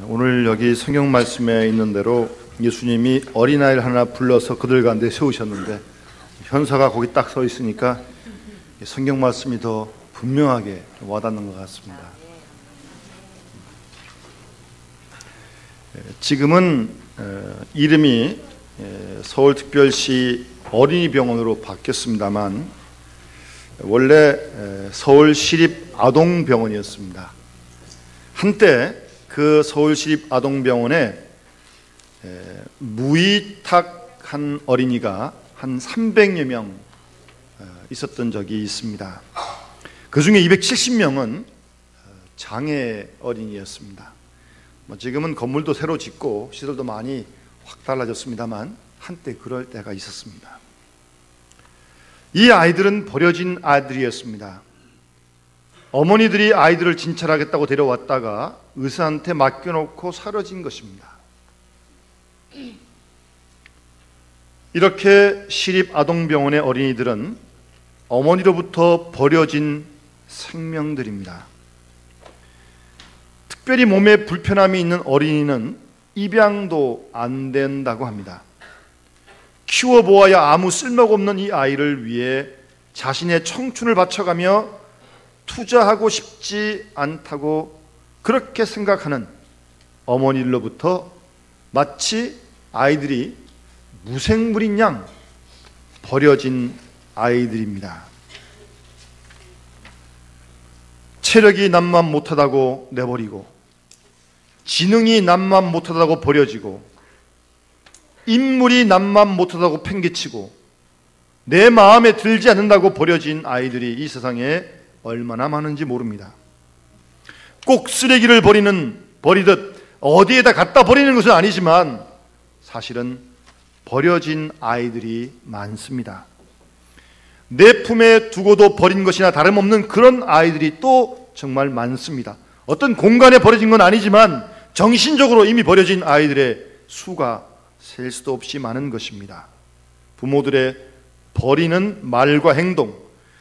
오늘 여기 성경 말씀에 있는 대로 예수님이 어린아이를 하나 불러서 그들 가운데 세우셨는데 현사가 거기 딱 서 있으니까 성경 말씀이 더 분명하게 와닿는 것 같습니다. 지금은 이름이 서울특별시 어린이병원으로 바뀌었습니다만 원래 서울시립아동병원이었습니다. 한때 그 서울시립아동병원에 무위탁한 어린이가 한 300여 명 있었던 적이 있습니다. 그 중에 270명은 장애 어린이였습니다. 지금은 건물도 새로 짓고 시설도 많이 확 달라졌습니다만 한때 그럴 때가 있었습니다. 이 아이들은 버려진 아이들이었습니다. 어머니들이 아이들을 진찰하겠다고 데려왔다가 의사한테 맡겨놓고 사라진 것입니다. 이렇게 시립아동병원의 어린이들은 어머니로부터 버려진 생명들입니다. 특별히 몸에 불편함이 있는 어린이는 입양도 안 된다고 합니다. 키워보아야 아무 쓸모가 없는 이 아이를 위해 자신의 청춘을 바쳐가며 투자하고 싶지 않다고 그렇게 생각하는 어머니들로부터 마치 아이들이 무생물인 양 버려진 아이들입니다. 체력이 남만 못하다고 내버리고, 지능이 남만 못하다고 버려지고, 인물이 남만 못하다고 팽개치고, 내 마음에 들지 않는다고 버려진 아이들이 이 세상에 얼마나 많은지 모릅니다. 꼭 쓰레기를 버리듯 어디에다 갖다 버리는 것은 아니지만 사실은 버려진 아이들이 많습니다. 내 품에 두고도 버린 것이나 다름없는 그런 아이들이 또 정말 많습니다. 어떤 공간에 버려진 건 아니지만 정신적으로 이미 버려진 아이들의 수가 셀 수도 없이 많은 것입니다. 부모들의 버리는 말과 행동,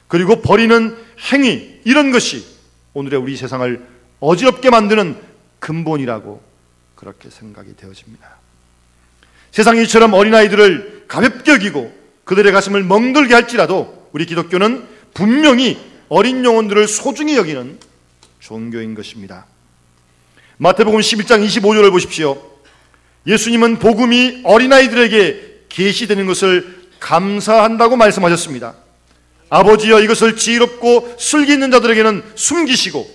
그리고 버리는 행위, 이런 것이 오늘의 우리 세상을 어지럽게 만드는 근본이라고 그렇게 생각이 되어집니다. 세상이 이처럼 어린아이들을 가볍게 여기고 그들의 가슴을 멍들게 할지라도 우리 기독교는 분명히 어린 영혼들을 소중히 여기는 종교인 것입니다. 마태복음 11장 25절을 보십시오. 예수님은 복음이 어린아이들에게 계시되는 것을 감사한다고 말씀하셨습니다. 아버지여, 이것을 지혜롭고 슬기 있는 자들에게는 숨기시고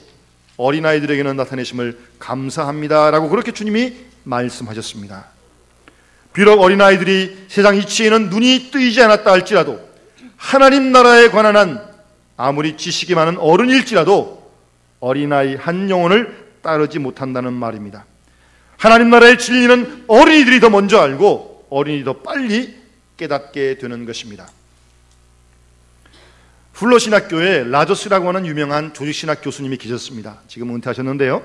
어린아이들에게는 나타내심을 감사합니다 라고 그렇게 주님이 말씀하셨습니다. 비록 어린아이들이 세상 이치에는 눈이 뜨이지 않았다 할지라도 하나님 나라에 관한 한 아무리 지식이 많은 어른일지라도 어린아이 한 영혼을 따르지 못한다는 말입니다. 하나님 나라의 진리는 어린이들이 더 먼저 알고 어린이들이 더 빨리 깨닫게 되는 것입니다. 훌러신학교에 라저스라고 하는 유명한 조직신학 교수님이 계셨습니다. 지금 은퇴하셨는데요,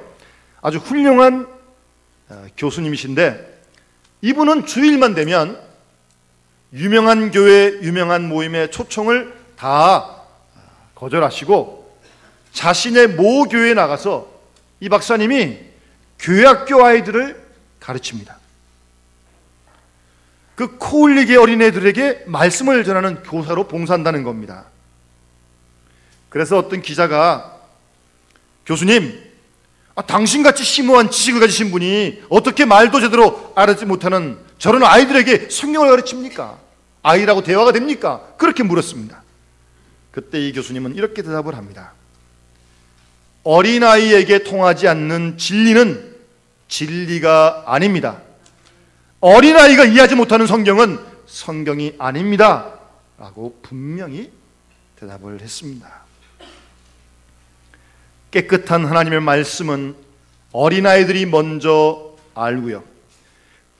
아주 훌륭한 교수님이신데 이분은 주일만 되면 유명한 교회, 유명한 모임의 초청을 다 거절하시고 자신의 모 교회에 나가서 이 박사님이 교회학교 아이들을 가르칩니다. 그 코울리게 어린애들에게 말씀을 전하는 교사로 봉사한다는 겁니다. 그래서 어떤 기자가 교수님, 당신같이 심오한 지식을 가지신 분이 어떻게 말도 제대로 알아듣지 못하는 저런 아이들에게 성경을 가르칩니까? 아이라고 대화가 됩니까? 그렇게 물었습니다. 그때 이 교수님은 이렇게 대답을 합니다. 어린아이에게 통하지 않는 진리는 진리가 아닙니다. 어린아이가 이해하지 못하는 성경은 성경이 아닙니다 라고 분명히 대답을 했습니다. 깨끗한 하나님의 말씀은 어린아이들이 먼저 알고요,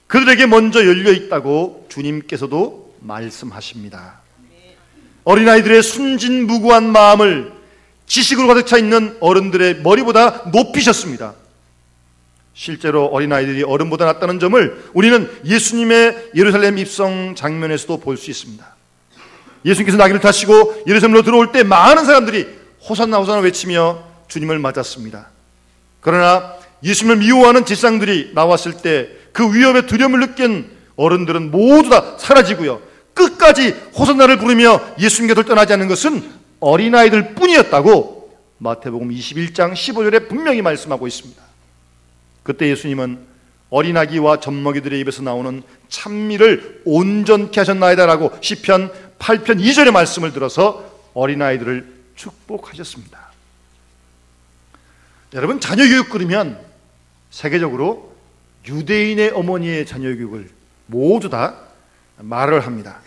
그들에게 먼저 열려 있다고 주님께서도 말씀하십니다. 어린아이들의 순진무구한 마음을 지식으로 가득 차 있는 어른들의 머리보다 높이셨습니다. 실제로 어린아이들이 어른보다 낫다는 점을 우리는 예수님의 예루살렘 입성 장면에서도 볼 수 있습니다. 예수님께서 나귀를 타시고 예루살렘으로 들어올 때 많은 사람들이 호산나 호산나 외치며 주님을 맞았습니다. 그러나 예수님을 미워하는 제사장들이 나왔을 때 그 위협에 두려움을 느낀 어른들은 모두 다 사라지고요, 끝까지 호산나를 부르며 예수님 곁을 떠나지 않는 것은 어린아이들 뿐이었다고 마태복음 21장 15절에 분명히 말씀하고 있습니다. 그때 예수님은 어린아기와 젖먹이들의 입에서 나오는 찬미를 온전케 하셨나이다라고 시편 8편 2절의 말씀을 들어서 어린아이들을 축복하셨습니다. 여러분, 자녀 교육 그러면 세계적으로 유대인의 어머니의 자녀 교육을 모두 다 말을 합니다.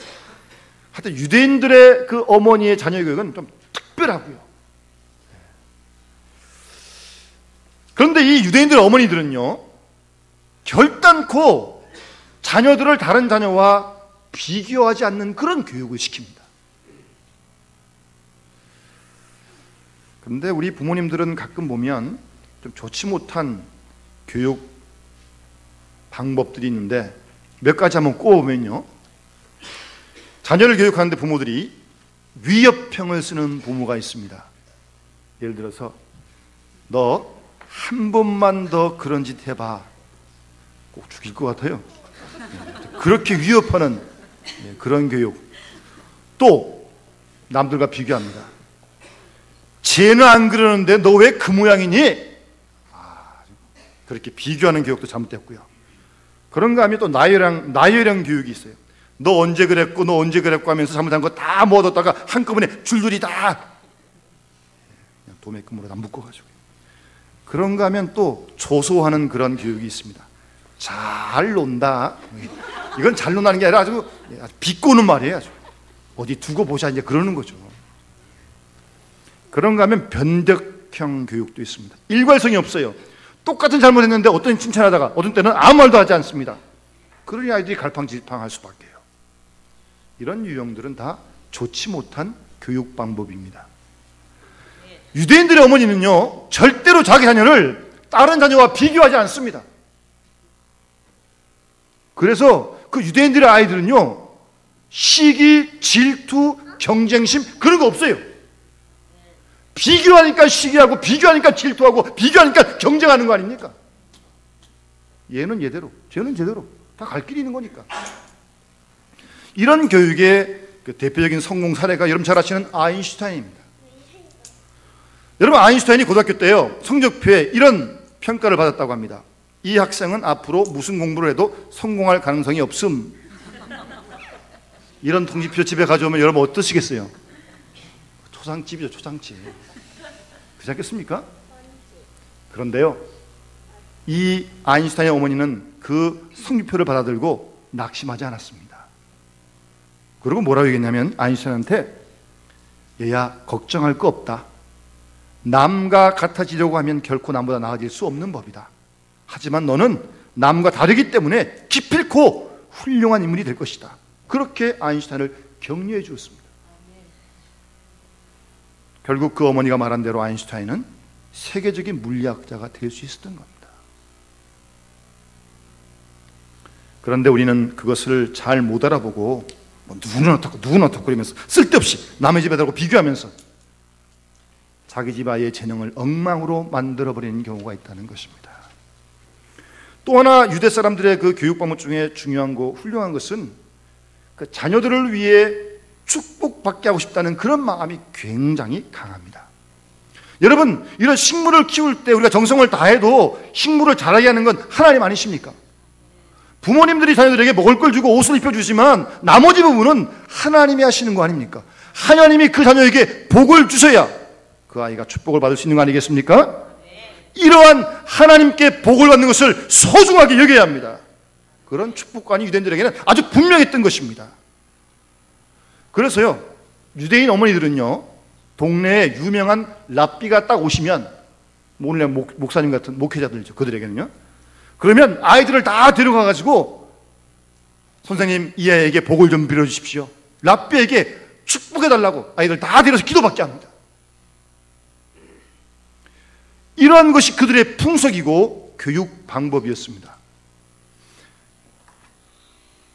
하여튼 유대인들의 그 어머니의 자녀 교육은 좀 특별하고요. 그런데 이 유대인들의 어머니들은요, 결단코 자녀들을 다른 자녀와 비교하지 않는 그런 교육을 시킵니다. 그런데 우리 부모님들은 가끔 보면 좀 좋지 못한 교육 방법들이 있는데 몇 가지 한번 꼽아보면요, 자녀를 교육하는데 부모들이 위협형을 쓰는 부모가 있습니다. 예를 들어서 너 한 번만 더 그런 짓 해봐, 꼭 죽일 것 같아요. 그렇게 위협하는 그런 교육. 또 남들과 비교합니다. 쟤는 안 그러는데 너 왜 그 모양이니? 그렇게 비교하는 교육도 잘못됐고요. 그런가 하면 또 나열형 교육이 있어요. 너 언제 그랬고 너 언제 그랬고 하면서 잘못한 거 다 모아뒀다가 한꺼번에 줄줄이 다 그냥 도매금으로 다 묶어가지고. 그런가 하면 또 조소하는 그런 교육이 있습니다. 잘 논다. 이건 잘 논다는 게 아니라 아주 비꼬는 말이에요. 아주. 어디 두고 보자 이제 그러는 거죠. 그런가 하면 변덕형 교육도 있습니다. 일괄성이 없어요. 똑같은 잘못했는데 어떤 칭찬하다가 어떤 때는 아무 말도 하지 않습니다. 그러니 아이들이 갈팡질팡할 수밖에요. 이런 유형들은 다 좋지 못한 교육 방법입니다. 유대인들의 어머니는요, 절대로 자기 자녀를 다른 자녀와 비교하지 않습니다. 그래서 그 유대인들의 아이들은요, 시기, 질투, 경쟁심 그런 거 없어요. 비교하니까 시기하고 비교하니까 질투하고 비교하니까 경쟁하는 거 아닙니까? 얘는 얘대로, 쟤는 제대로 다 갈 길이 있는 거니까. 이런 교육의 그 대표적인 성공 사례가 여러분 잘 아시는 아인슈타인입니다. 여러분, 아인슈타인이 고등학교 때요, 성적표에 이런 평가를 받았다고 합니다. 이 학생은 앞으로 무슨 공부를 해도 성공할 가능성이 없음. 이런 통지표 집에 가져오면 여러분 어떠시겠어요? 초상집이죠, 초상집. 그렇지 않겠습니까? 그런데요, 이 아인슈타인의 어머니는 그 성적표를 받아들고 낙심하지 않았습니다. 그리고 뭐라고 얘기했냐면 아인슈타인한테, 얘야 걱정할 거 없다. 남과 같아지려고 하면 결코 남보다 나아질 수 없는 법이다. 하지만 너는 남과 다르기 때문에 기필코 훌륭한 인물이 될 것이다. 그렇게 아인슈타인을 격려해 주었습니다. 결국 그 어머니가 말한 대로 아인슈타인은 세계적인 물리학자가 될 수 있었던 겁니다. 그런데 우리는 그것을 잘 못 알아보고 누구는 어떻고 그러면서 쓸데없이 남의 집에 대고 비교하면서 자기 집 아이의 재능을 엉망으로 만들어버리는 경우가 있다는 것입니다. 또 하나 유대 사람들의 그 교육 방법 중에 중요하고 훌륭한 것은 그 자녀들을 위해 축복받게 하고 싶다는 그런 마음이 굉장히 강합니다. 여러분, 이런 식물을 키울 때 우리가 정성을 다해도 식물을 자라게 하는 건 하나님 아니십니까? 부모님들이 자녀들에게 먹을 걸 주고 옷을 입혀주지만 나머지 부분은 하나님이 하시는 거 아닙니까? 하나님이 그 자녀에게 복을 주셔야 그 아이가 축복을 받을 수 있는 거 아니겠습니까? 이러한 하나님께 복을 받는 것을 소중하게 여겨야 합니다. 그런 축복관이 유대인들에게는 아주 분명했던 것입니다. 그래서요, 유대인 어머니들은요, 동네에 유명한 랍비가 딱 오시면, 오늘 목사님 같은 목회자들이죠, 그들에게는요, 그러면 아이들을 다 데려가가지고 선생님, 이 아이에게 복을 좀 빌어주십시오. 랍비에게 축복해달라고 아이들 다 데려서 기도받게 합니다. 이러한 것이 그들의 풍속이고 교육 방법이었습니다.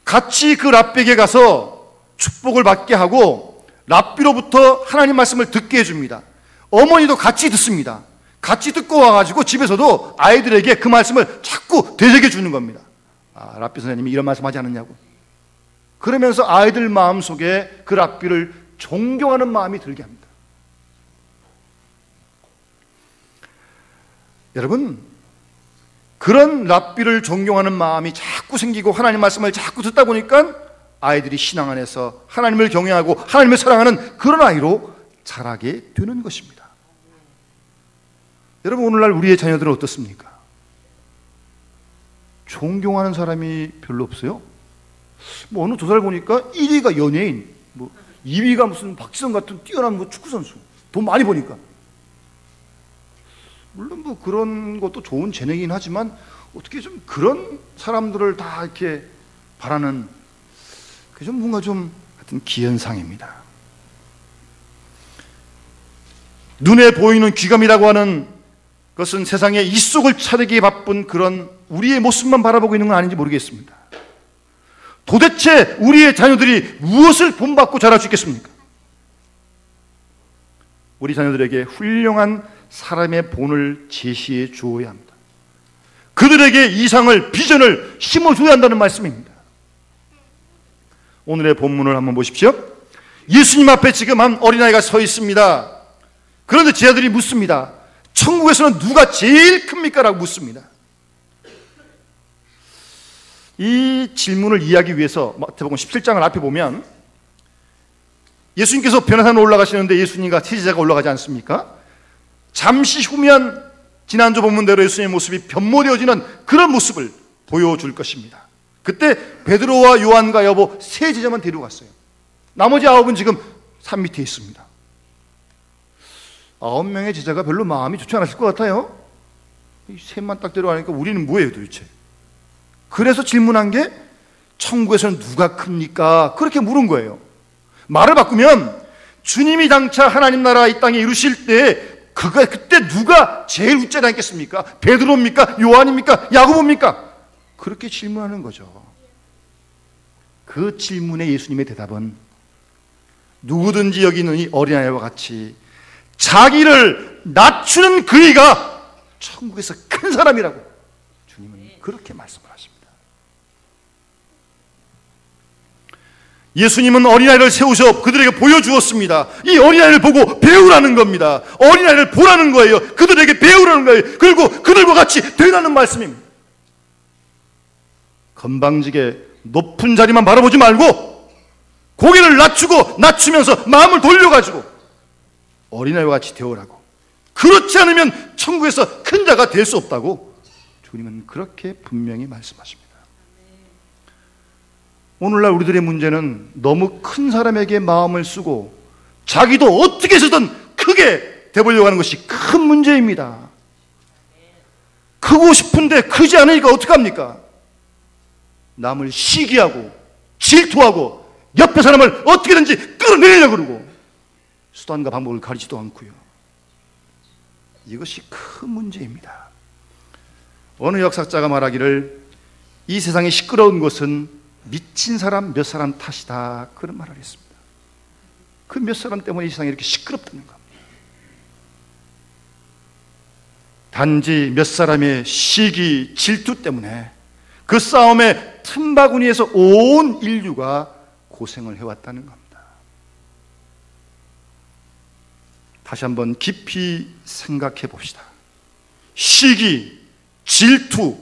같이 그 랍비에게 가서 축복을 받게 하고 랍비로부터 하나님 말씀을 듣게 해줍니다. 어머니도 같이 듣습니다. 같이 듣고 와가지고 집에서도 아이들에게 그 말씀을 자꾸 되새겨 주는 겁니다. 아, 랍비 선생님이 이런 말씀하지 않았냐고. 그러면서 아이들 마음속에 그 랍비를 존경하는 마음이 들게 합니다. 여러분, 그런 랍비를 존경하는 마음이 자꾸 생기고 하나님 말씀을 자꾸 듣다 보니까 아이들이 신앙 안에서 하나님을 경외하고 하나님을 사랑하는 그런 아이로 자라게 되는 것입니다. 여러분, 오늘날 우리의 자녀들은 어떻습니까? 존경하는 사람이 별로 없어요. 뭐 어느 두 살 보니까 1위가 연예인, 뭐 2위가 무슨 박지성 같은 뛰어난 뭐 축구 선수, 돈 많이 버니까. 물론 뭐 그런 것도 좋은 재능이긴 하지만 어떻게 좀 그런 사람들을 다 이렇게 바라는 그게 좀 뭔가 좀 하여튼 기현상입니다. 눈에 보이는 귀감이라고 하는 그것은 세상에 입속을 차리기에 바쁜 그런 우리의 모습만 바라보고 있는 건 아닌지 모르겠습니다. 도대체 우리의 자녀들이 무엇을 본받고 자랄 수 있겠습니까? 우리 자녀들에게 훌륭한 사람의 본을 제시해 주어야 합니다. 그들에게 이상을, 비전을 심어줘야 한다는 말씀입니다. 오늘의 본문을 한번 보십시오. 예수님 앞에 지금 한 어린아이가 서 있습니다. 그런데 제자들이 묻습니다. 천국에서는 누가 제일 큽니까? 라고 묻습니다. 이 질문을 이해하기 위해서 마태복음 17장을 앞에 보면 예수님께서 변화산으로 올라가시는데 예수님과 제자가 올라가지 않습니까? 잠시 후면 지난주 본문대로 예수님의 모습이 변모되어지는 그런 모습을 보여줄 것입니다. 그때 베드로와 요한과 여보 세 제자만 데려갔어요. 나머지 9은 지금 산 밑에 있습니다. 9명의 제자가 별로 마음이 좋지 않았을 것 같아요. 이 셋만 딱 데려가니까 우리는 뭐예요 도대체? 그래서 질문한 게 천국에서는 누가 큽니까? 그렇게 물은 거예요. 말을 바꾸면 주님이 장차 하나님 나라 이 땅에 이루실 때 그때 누가 제일 웃자리 않겠습니까? 베드로입니까? 요한입니까? 야고보입니까? 그렇게 질문하는 거죠. 그 질문에 예수님의 대답은 누구든지 여기 있는 이 어린아이와 같이 자기를 낮추는 그이가 천국에서 큰 사람이라고 주님은 그렇게 말씀을 하십니다. 예수님은 어린아이를 세우셔 그들에게 보여주었습니다. 이 어린아이를 보고 배우라는 겁니다. 어린아이를 보라는 거예요. 그들에게 배우라는 거예요. 그리고 그들과 같이 되라는 말씀입니다. 건방지게 높은 자리만 바라보지 말고 고개를 낮추면서 마음을 돌려가지고 어린아이와 같이 되어라고. 그렇지 않으면 천국에서 큰 자가 될 수 없다고 주님은 그렇게 분명히 말씀하십니다. 오늘날 우리들의 문제는 너무 큰 사람에게 마음을 쓰고 자기도 어떻게 해서든 크게 돼보려고 하는 것이 큰 문제입니다. 크고 싶은데 크지 않으니까 어떡합니까? 남을 시기하고 질투하고 옆에 사람을 어떻게든지 끌어내리려고 그러고 수단과 방법을 가리지도 않고요. 이것이 큰 문제입니다. 어느 역사자가 말하기를 이 세상이 시끄러운 것은 미친 사람 몇 사람 탓이다 그런 말을 했습니다. 그 몇 사람 때문에 이 세상이 이렇게 시끄럽다는 겁니다. 단지 몇 사람의 시기, 질투 때문에 그 싸움의 틈바구니에서 온 인류가 고생을 해왔다는 겁니다. 다시 한번 깊이 생각해 봅시다. 시기, 질투,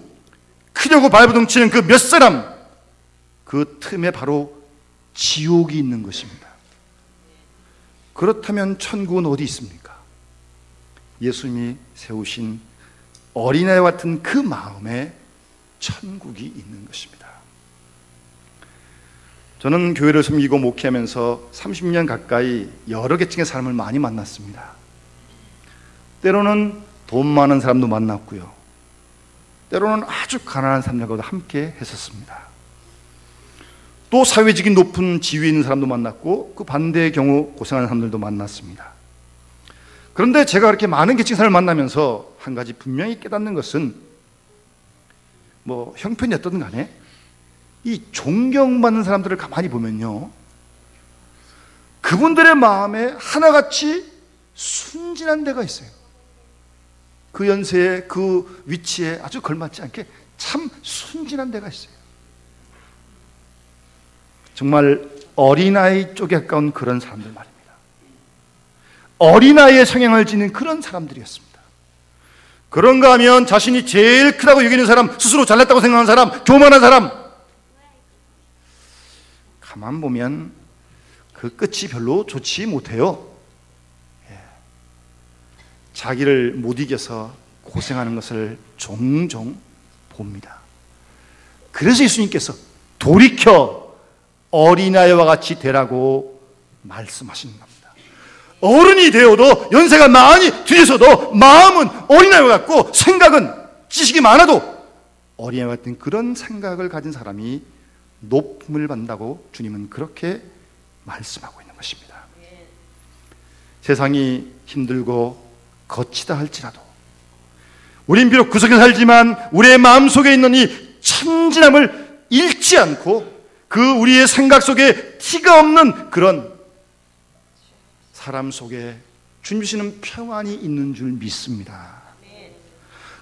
크려고 발버둥치는 그 몇 사람, 그 틈에 바로 지옥이 있는 것입니다. 그렇다면 천국은 어디 있습니까? 예수님이 세우신 어린아이와 같은 그 마음에 천국이 있는 것입니다. 저는 교회를 섬기고 목회하면서 30년 가까이 여러 계층의 사람을 많이 만났습니다. 때로는 돈 많은 사람도 만났고요. 때로는 아주 가난한 사람들과도 함께 했었습니다. 또 사회적인 높은 지위에 있는 사람도 만났고 그 반대의 경우 고생하는 사람들도 만났습니다. 그런데 제가 그렇게 많은 계층의 사람을 만나면서 한 가지 분명히 깨닫는 것은 뭐 형편이 어떻든 간에 이 존경받는 사람들을 가만히 보면요, 그분들의 마음에 하나같이 순진한 데가 있어요. 그 연세에 그 위치에 아주 걸맞지 않게 참 순진한 데가 있어요. 정말 어린아이 쪽에 가까운 그런 사람들 말입니다. 어린아이의 성향을 지닌 그런 사람들이었습니다. 그런가 하면 자신이 제일 크다고 여기는 사람, 스스로 잘났다고 생각하는 사람, 교만한 사람, 가만 보면 그 끝이 별로 좋지 못해요. 자기를 못 이겨서 고생하는 것을 종종 봅니다. 그래서 예수님께서 돌이켜 어린아이와 같이 되라고 말씀하시는 겁니다. 어른이 되어도 연세가 많이 뒤에서도 마음은 어린아이와 같고 생각은 지식이 많아도 어린아이와 같은 그런 생각을 가진 사람이 높음을 받는다고 주님은 그렇게 말씀하고 있는 것입니다. 세상이 힘들고 거치다 할지라도 우린 비록 구석에 살지만 우리의 마음속에 있는 이 천진함을 잃지 않고 그 우리의 생각 속에 티가 없는 그런 사람 속에 주님 주시는 평안이 있는 줄 믿습니다.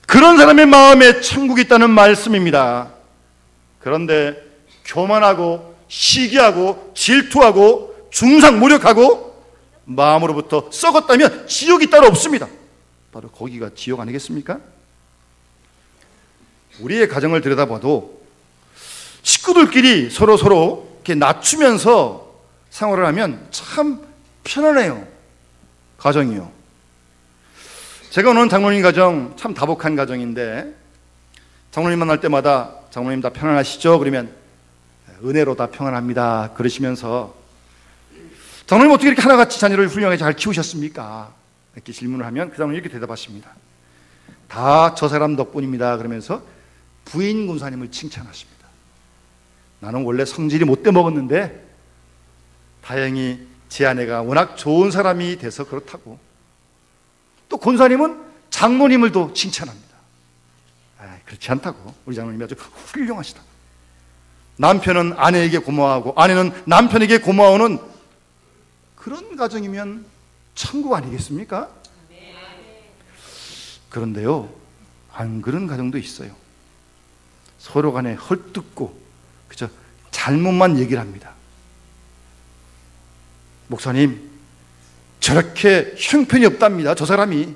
그런 사람의 마음에 천국이 있다는 말씀입니다. 그런데 교만하고 시기하고 질투하고 중상모략하고 마음으로부터 썩었다면 지옥이 따로 없습니다. 바로 거기가 지옥 아니겠습니까? 우리의 가정을 들여다봐도 식구들끼리 서로 이렇게 낮추면서 생활을 하면 참 편안해요. 가정이요. 제가 오는 장로님 가정 참 다복한 가정인데 장로님 만날 때마다 장로님 다 편안하시죠? 그러면 은혜로 다 평안합니다. 그러시면서 장로님 어떻게 이렇게 하나같이 자녀를 훌륭하게 잘 키우셨습니까? 이렇게 질문을 하면 그 장로님 이렇게 대답하십니다. 다 저 사람 덕분입니다. 그러면서 부인 권사님을 칭찬하십니다. 나는 원래 성질이 못돼 먹었는데 다행히 제 아내가 워낙 좋은 사람이 돼서 그렇다고. 또 권사님은 장모님을 또 칭찬합니다. 그렇지 않다고. 우리 장모님이 아주 훌륭하시다. 남편은 아내에게 고마워하고 아내는 남편에게 고마워하는 그런 가정이면 천국 아니겠습니까? 그런데요, 안 그런 가정도 있어요. 서로 간에 헐뜯고 그저 잘못만 얘기를 합니다. 목사님, 저렇게 형편이 없답니다. 저 사람이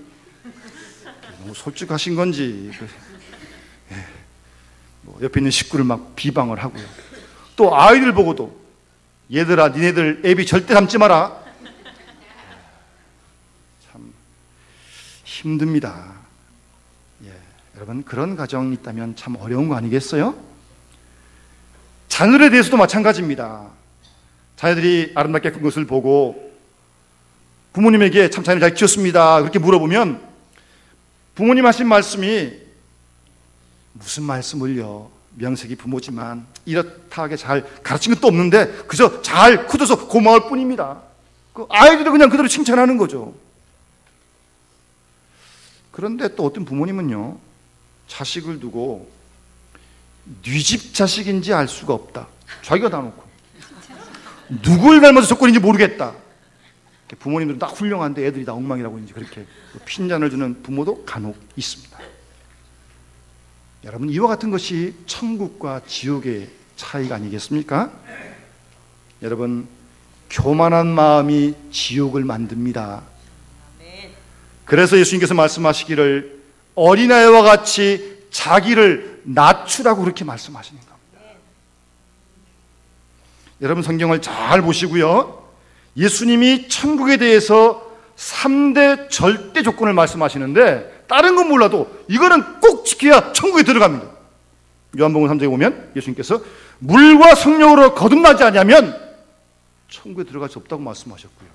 너무 솔직하신 건지 옆에 있는 식구를 막 비방을 하고요. 또 아이들 보고도 얘들아 니네들 애비 절대 닮지 마라. 참 힘듭니다. 여러분 그런 가정이 있다면 참 어려운 거 아니겠어요? 자녀에 대해서도 마찬가지입니다. 자녀들이 아름답게 큰 것을 보고 부모님에게 참 자녀를 잘 키웠습니다 그렇게 물어보면 부모님 하신 말씀이 무슨 말씀을요, 명색이 부모지만 이렇다하게 잘 가르친 것도 없는데 그저 잘 커져서 고마울 뿐입니다. 그 아이들도 그냥 그대로 칭찬하는 거죠. 그런데 또 어떤 부모님은요, 자식을 두고 네 집 자식인지 알 수가 없다. 자기가 다 놓고 누굴 닮아서 조건인지 모르겠다. 부모님들은 다 훌륭한데 애들이 다 엉망이라고 이제 그렇게 핀잔을 주는 부모도 간혹 있습니다. 여러분 이와 같은 것이 천국과 지옥의 차이가 아니겠습니까? 여러분 교만한 마음이 지옥을 만듭니다. 그래서 예수님께서 말씀하시기를 어린아이와 같이 자기를 낮추라고 그렇게 말씀하시는 겁니다. 여러분 성경을 잘 보시고요, 예수님이 천국에 대해서 3대 절대 조건을 말씀하시는데 다른 건 몰라도 이거는 꼭 지켜야 천국에 들어갑니다. 요한복음 3장에 보면 예수님께서 물과 성령으로 거듭나지 않으면 천국에 들어갈 수 없다고 말씀하셨고요,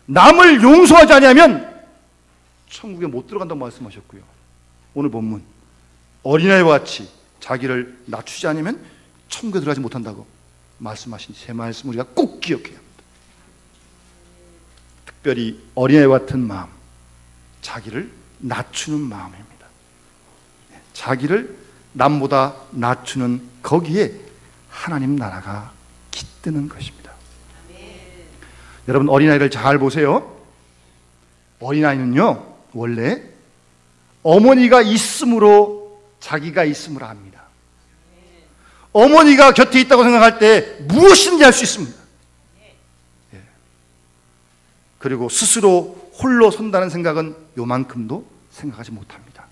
남을 용서하지 않으면 천국에 못 들어간다고 말씀하셨고요, 오늘 본문 어린아이와 같이 자기를 낮추지 않으면 천국에 들어가지 못한다고 말씀하신 세 말씀 우리가 꼭 기억해야 합니다. 특별히 어린아이와 같은 마음, 자기를 낮추는 마음입니다. 자기를 남보다 낮추는 거기에 하나님 나라가 깃드는 것입니다. 여러분 어린아이를 잘 보세요. 어린아이는요, 원래 어머니가 있으므로 자기가 있음을 압니다. 어머니가 곁에 있다고 생각할 때 무엇인지 알 수 있습니다. 그리고 스스로 홀로 선다는 생각은 요만큼도 생각하지 못합니다.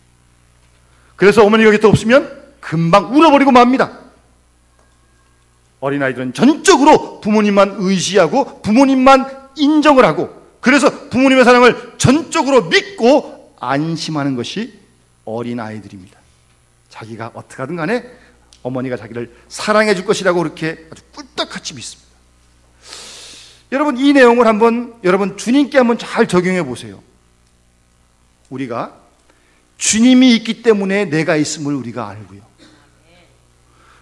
그래서 어머니가 곁에 없으면 금방 울어버리고 맙니다. 어린아이들은 전적으로 부모님만 의지하고 부모님만 인정을 하고, 그래서 부모님의 사랑을 전적으로 믿고 안심하는 것이 어린아이들입니다. 자기가 어떻게 하든 간에 어머니가 자기를 사랑해 줄 것이라고 그렇게 아주 꿀떡같이 믿습니다. 여러분, 이 내용을 한번 여러분 주님께 한번 잘 적용해 보세요. 우리가 주님이 있기 때문에 내가 있음을 우리가 알고요,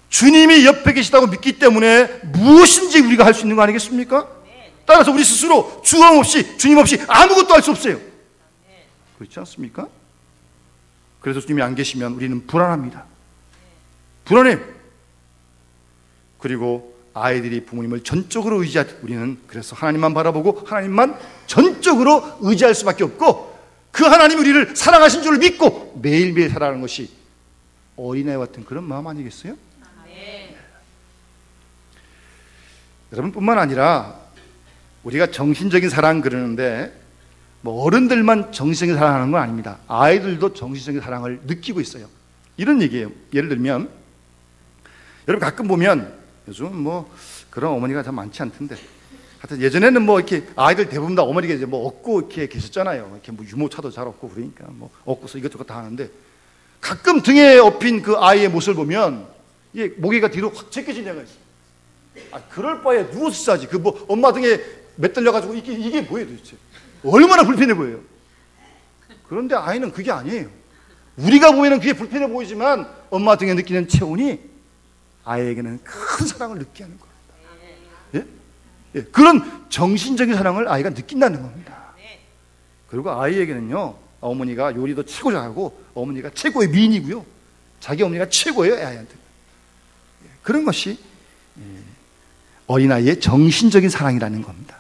주님이 옆에 계시다고 믿기 때문에 무엇인지 우리가 할 수 있는 거 아니겠습니까? 따라서 우리 스스로 주님 없이 아무것도 할 수 없어요. 그렇지 않습니까? 그래서 주님이 안 계시면 우리는 불안합니다. 불안해요. 그리고 아이들이 부모님을 전적으로 의지할, 우리는 그래서 하나님만 바라보고 하나님만 전적으로 의지할 수밖에 없고, 그 하나님이 우리를 사랑하신 줄 믿고 매일매일 살아가는 것이 어린아이와 같은 그런 마음 아니겠어요? 여러분뿐만 아니라 우리가 정신적인 사랑 그러는데 뭐 어른들만 정신적인 사랑하는 건 아닙니다. 아이들도 정신적인 사랑을 느끼고 있어요. 이런 얘기예요. 예를 들면 여러분 가끔 보면 요즘 뭐 그런 어머니가 참 많지 않던데, 하여튼 예전에는 뭐 이렇게 아이들 대부분 다 어머니가 이제 뭐 업고 이렇게 계셨잖아요. 이렇게 뭐 유모차도 잘 업고 그러니까 뭐 업고서 이것저것 다 하는데, 가끔 등에 업힌 그 아이의 모습을 보면 이게 모기가 뒤로 확 제껴진 애가 있어요. 그럴 바에 누워서 싸지. 그 뭐 엄마 등에 매달려가지고 이게 뭐예요 도대체? 얼마나 불편해 보여요. 그런데 아이는 그게 아니에요. 우리가 보이는 그게 불편해 보이지만 엄마 등에 느끼는 체온이 아이에게는 큰 사랑을 느끼게 하는 겁니다. 예? 그런 정신적인 사랑을 아이가 느낀다는 겁니다. 그리고 아이에게는요, 어머니가 요리도 최고 잘하고 어머니가 최고의 미인이고요, 자기 어머니가 최고예요, 아이한테. 그런 것이 어린아이의 정신적인 사랑이라는 겁니다.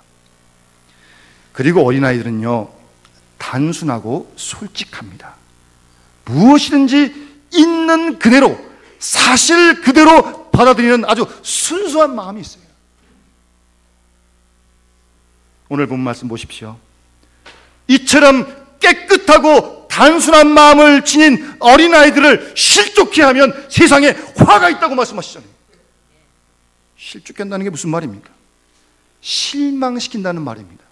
그리고 어린아이들은요, 단순하고 솔직합니다. 무엇이든지 있는 그대로, 사실 그대로 받아들이는 아주 순수한 마음이 있어요. 오늘 본 말씀 보십시오. 이처럼 깨끗하고 단순한 마음을 지닌 어린아이들을 실족케 하면 세상에 화가 있다고 말씀하시잖아요. 실족케 한다는 게 무슨 말입니까? 실망시킨다는 말입니다.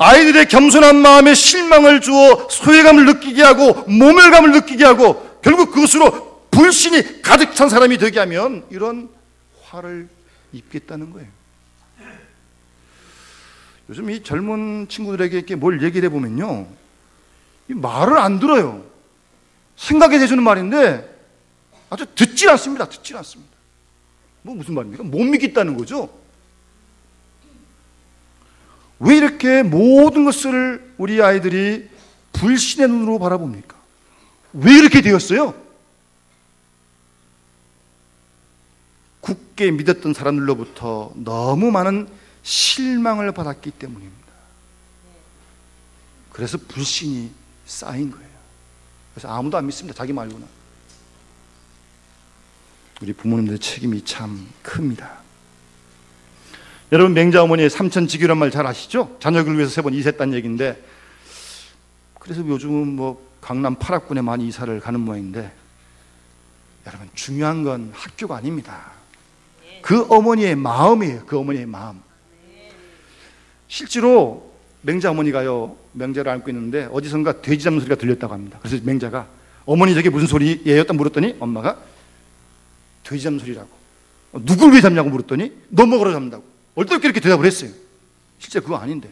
아이들의 겸손한 마음에 실망을 주어 소외감을 느끼게 하고 모멸감을 느끼게 하고 결국 그것으로 불신이 가득 찬 사람이 되게 하면 이런 화를 입겠다는 거예요. 요즘 이 젊은 친구들에게 이렇게 뭘 얘기를 해보면요, 이 말을 안 들어요. 생각해 대주는 말인데 아주 듣질 않습니다. 듣질 않습니다. 뭐 무슨 말입니까? 못 믿겠다는 거죠. 왜 이렇게 모든 것을 우리 아이들이 불신의 눈으로 바라봅니까? 왜 이렇게 되었어요? 굳게 믿었던 사람들로부터 너무 많은 실망을 받았기 때문입니다. 그래서 불신이 쌓인 거예요. 그래서 아무도 안 믿습니다. 자기 말고는. 우리 부모님들의 책임이 참 큽니다. 여러분, 맹자 어머니의 삼천직유란 말 잘 아시죠? 자녀를 위해서 3번 이사했다는 얘기인데, 그래서 요즘은 뭐 강남 8학군에 많이 이사를 가는 모양인데, 여러분 중요한 건 학교가 아닙니다. 그 어머니의 마음이에요. 그 어머니의 마음. 실제로 맹자 어머니가요, 맹자를 안고 있는데 어디선가 돼지 잡는 소리가 들렸다고 합니다. 그래서 맹자가 어머니 저게 무슨 소리예요? 딱 물었더니 엄마가 돼지 잡는 소리라고. 누굴 왜 잡냐고 물었더니 너 먹으러 잡는다고. 어떻게 이렇게 대답을 했어요. 실제 그거 아닌데.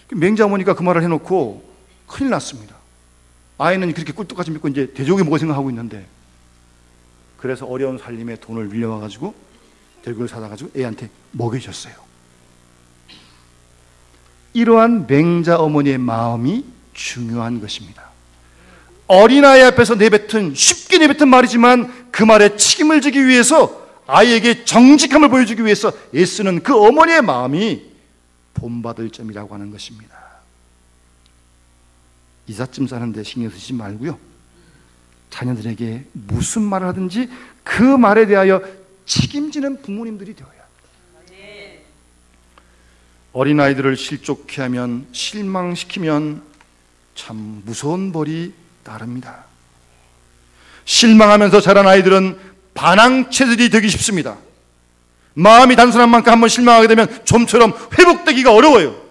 맹자 어머니가 그 말을 해놓고 큰일 났습니다. 아이는 그렇게 꿀떡같이 믿고 이제 돼지고기 먹을 생각하고 있는데, 그래서 어려운 살림에 돈을 빌려와가지고 돼지고기를 사다가지고 애한테 먹여줬어요. 이러한 맹자 어머니의 마음이 중요한 것입니다. 어린아이 앞에서 쉽게 내뱉은 말이지만 그 말에 책임을 지기 위해서 아이에게 정직함을 보여주기 위해서 애쓰는 그 어머니의 마음이 본받을 점이라고 하는 것입니다. 이삿짐 싸는데 신경 쓰지 말고요, 자녀들에게 무슨 말을 하든지 그 말에 대하여 책임지는 부모님들이 되어야 합니다. 어린아이들을 실족케 하면, 실망시키면 참 무서운 벌이 따릅니다. 실망하면서 자란 아이들은 반항체들이 되기 쉽습니다. 마음이 단순한 만큼 한번 실망하게 되면 좀처럼 회복되기가 어려워요.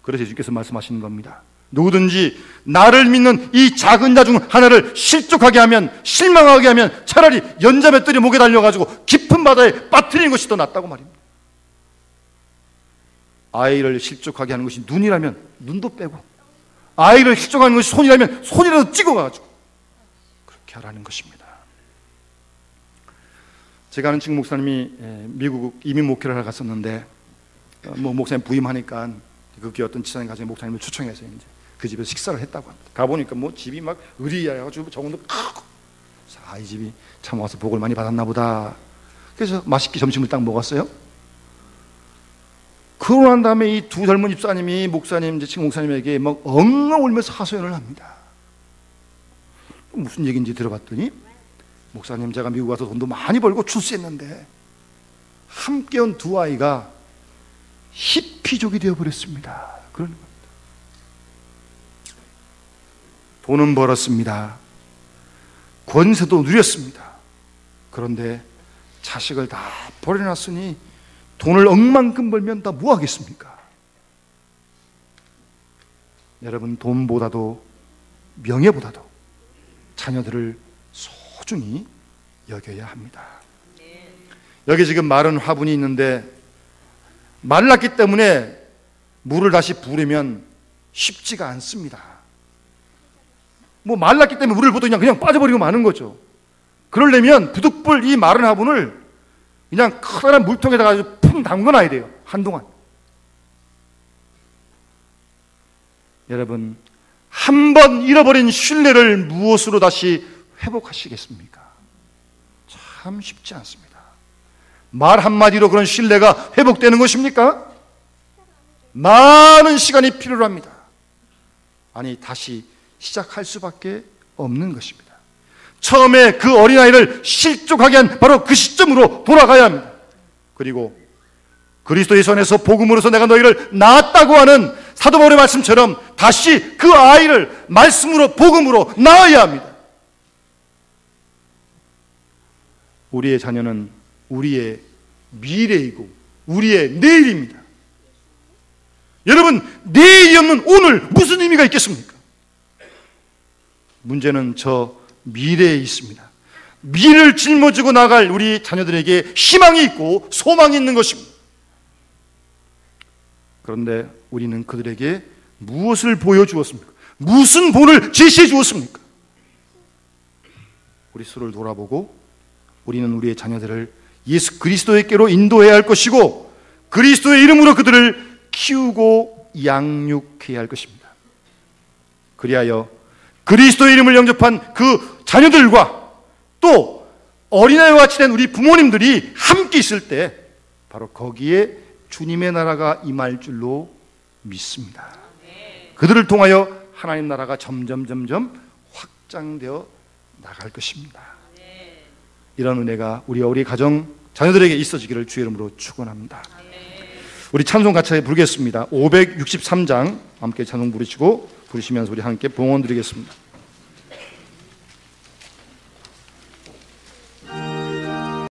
그래서 예수께서 말씀하시는 겁니다. 누구든지 나를 믿는 이 작은 자 중 하나를 실족하게 하면, 실망하게 하면 차라리 연자맷돌이 목에 달려가지고 깊은 바다에 빠뜨리는 것이 더 낫다고 말입니다. 아이를 실족하게 하는 것이 눈이라면 눈도 빼고, 아이를 실족하는 것이 손이라면 손이라도 찍어가지고 그렇게 하라는 것입니다. 제가 아는 친구 목사님이 미국 이민 목회를 하러 갔었는데, 목사님 부임하니까 그 교회 어떤 지사님 가정에 목사님을 초청해서 이제 그 집에서 식사를 했다고 합니다. 가보니까 집이 막 의리야가지고 정원도 크고, 이 집이 참 와서 복을 많이 받았나 보다. 그래서 맛있게 점심을 딱 먹었어요. 그러고 난 다음에 이 두 젊은 집사님이 목사님, 제 친구 목사님에게 막 엉엉 울면서 하소연을 합니다. 무슨 얘기인지 들어봤더니, 목사님, 제가 미국 와서 돈도 많이 벌고 출세했는데 함께 온 두 아이가 히피족이 되어버렸습니다. 그러는 겁니다. 돈은 벌었습니다. 권세도 누렸습니다. 그런데 자식을 다 버려놨으니 돈을 억만큼 벌면 다 뭐 하겠습니까? 여러분, 돈보다도 명예보다도 자녀들을 소중히 여겨야 합니다. 여기 지금 마른 화분이 있는데 말랐기 때문에 물을 다시 부으려면 쉽지가 않습니다. 말랐기 때문에 물을 부어도 그냥 빠져버리고 마는 거죠. 그러려면 부득불 이 마른 화분을 그냥 커다란 물통에다가 푹 담궈놔야 돼요. 한동안. 여러분, 한 번 잃어버린 신뢰를 무엇으로 다시 회복하시겠습니까? 참 쉽지 않습니다. 말 한마디로 그런 신뢰가 회복되는 것입니까? 많은 시간이 필요로 합니다. 아니, 다시 시작할 수밖에 없는 것입니다. 처음에 그 어린아이를 실족하게 한 바로 그 시점으로 돌아가야 합니다. 그리고 그리스도의 손에서 복음으로서 내가 너희를 낳았다고 하는 사도 바울의 말씀처럼 다시 그 아이를 말씀으로, 복음으로 낳아야 합니다. 우리의 자녀는 우리의 미래이고 우리의 내일입니다. 여러분, 내일이 없는 오늘 무슨 의미가 있겠습니까? 문제는 저 미래에 있습니다. 미래를 짊어지고 나갈 우리 자녀들에게 희망이 있고 소망이 있는 것입니다. 그런데 우리는 그들에게 무엇을 보여주었습니까? 무슨 본을 제시해 주었습니까? 우리 스스로를 돌아보고 우리는 우리의 자녀들을 예수 그리스도에게로 인도해야 할 것이고 그리스도의 이름으로 그들을 키우고 양육해야 할 것입니다. 그리하여 그리스도의 이름을 영접한 그 자녀들과 또 어린아이와 같이 된 우리 부모님들이 함께 있을 때 바로 거기에 주님의 나라가 임할 줄로 믿습니다. 그들을 통하여 하나님 나라가 점점 확장되어 나갈 것입니다. 이런 은혜가 우리 가정 자녀들에게 있어지기를 주의 이름으로 축원합니다. 우리 찬송 같이 부르겠습니다. 563장 함께 찬송 부르시고 부르시면서 우리 함께 봉헌 드리겠습니다.